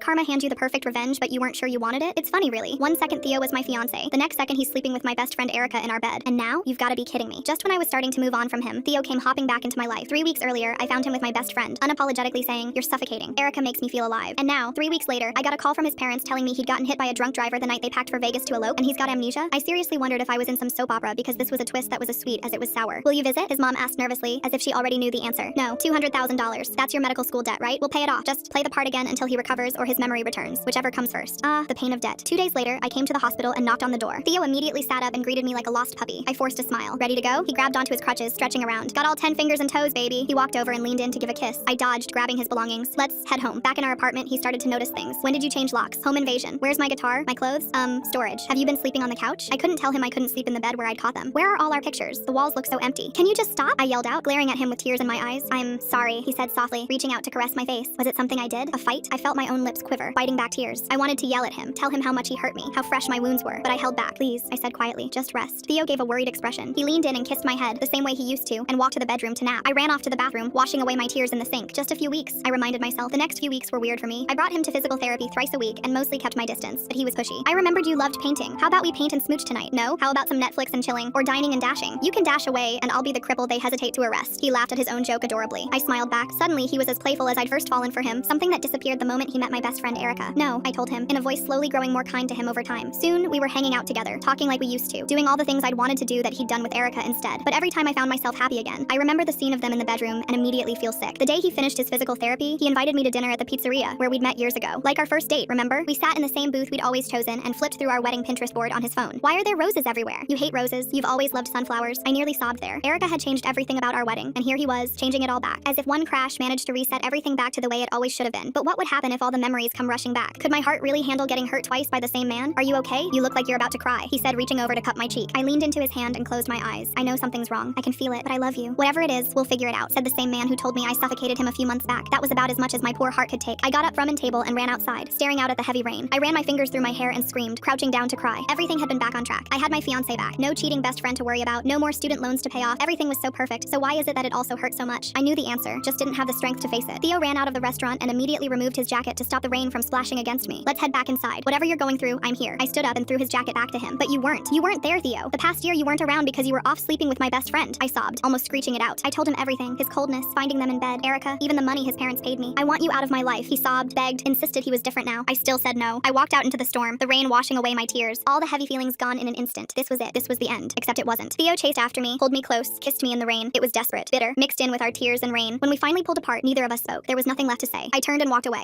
karma hand you the perfect revenge, but you weren't sure you wanted it? It's funny, really. One second Theo was my fiance. The next second he's sleeping with my best friend Erica in our bed. And now? You've gotta be kidding me. Just when I was starting to move on from him, Theo came hopping back into my life. 3 weeks earlier, I found him with my best friend, unapologetically saying, "You're suffocating. Erica makes me feel alive." And now, 3 weeks later, I got a call from his parents telling me he'd gotten hit by a drunk driver the night they packed for Vegas to elope, and he's got amnesia. I seriously wondered if I was in some soap opera because this was a twist that was as sweet as it was sour. "Will you visit?" his mom asked nervously, as if she already knew the answer. "No, $200,000. That's your medical school debt, right? We'll pay it off. Just play the part again until he recovers or his memory returns, whichever comes first." Ah, the pain of debt. 2 days later, I came to the hospital and knocked on the door. Theo immediately sat up and greeted me like a lost puppy. I forced a smile. "Ready to go?" He grabbed onto his crutches, stretching around. "Got all 10 fingers and toes, baby." He walked over and leaned in to give a kiss. I dodged, grabbing his belongings. "Let's head home." Back in our apartment, he started to notice things. "When did you change locks?" "Home invasion." "Where's my guitar? My clothes?" Storage." "Have you been sleeping on the couch?" I couldn't tell him I couldn't sleep in the bed where I'd caught them. "Where are all our pictures? The walls look so empty." "Can you just stop?" I yelled out, glaring at him with tears in my eyes. "I'm sorry," he said softly, reaching out to caress my face. "Was it something I did? A fight?" I felt my own lips quiver, fighting back tears. I wanted to yell at him, tell him how much he hurt me, how fresh my wounds were, but I held back. "Please," I said quietly, "just rest." Theo gave a worried expression. He leaned in and kissed my head, the same way he used to, and walked to the bedroom to nap. I ran off to the bathroom, washing away my tears in the sink. Just a few weeks, I reminded myself. The next few weeks were weird for me. I brought him to physical therapy thrice a week and mostly kept my distance, but he was pushy. "I remembered you loved painting. How about we paint and smooch tonight?" "No." "How about some Netflix and chilling, or dining and dashing?" "You can dash away, and I'll be the cripple they hesitate to arrest." He laughed at his own joke adorably. I smiled back. Suddenly, he was as playful as I'd first fallen for him, something that disappeared the moment he met my best friend Erica. "No," I told him, in a voice slowly growing more kind to him over time. Soon, we were hanging out together, talking like we used to, doing all the things I'd wanted to do that he'd done with Erica instead. But every time I found myself happy again, I remember the scene of them in the bedroom and immediately feel sick. The day he finished his physical therapy, he invited me to dinner at the pizzeria where we'd met years ago. Like our first date, remember? We sat in the same booth we'd always chosen and flipped through our wedding Pinterest board on his phone. "Why are there roses everywhere? You hate roses. You've always loved sunflowers." I nearly sobbed there. Erica had changed everything about our wedding, and here he was, changing it all back. As if one crash managed to reset everything back to the way it always should have been. But what would happen if all the memories come rushing back? Could my heart really handle getting hurt twice by the same man? "Are you okay? You look like you're about to cry," he said, reaching over to cup my cheek. I leaned into his hand and closed my eyes. "I know something's wrong. I can feel it, but I love you. Whatever it is, we'll figure it out," said the same man who told me I suffocated him a few months back. That was about as much as my poor heart could take. I got up from a table and ran outside, staring out at the heavy rain. I ran my fingers through my hair and screamed, crouching down to cry. Everything had been back on track. I had my fiancé back. No cheating best friend to worry about. No more student loans to pay off. Everything was so perfect. So why is it that it also hurt so much? I knew the answer, just didn't have the strength to face it. Theo ran out of the restaurant and immediately removed his jacket to stop the rain from splashing against me. "Let's head back inside. Whatever you're going through, I'm here." I stood up and threw his jacket back to him. "But you weren't. You weren't there, Theo. The past year you weren't around because you were off sleeping with my best friend." I sobbed, almost screeching it out. I told him everything. His coldness, finding them in bed, Erica, even the money his parents paid me. "I want you out of my life." He sobbed, begged, insisted he was different now. I still said no. I walked out into the storm, the rain washing away my tears. All the heavy feelings gone in an instant. This was it. This was the end. Except it wasn't. Theo chased after me, pulled me close, kissed me in the rain. It was desperate, bitter, mixed in with our tears and rain. When we finally pulled apart, neither of us spoke. There was nothing left to say. I turned and walked away.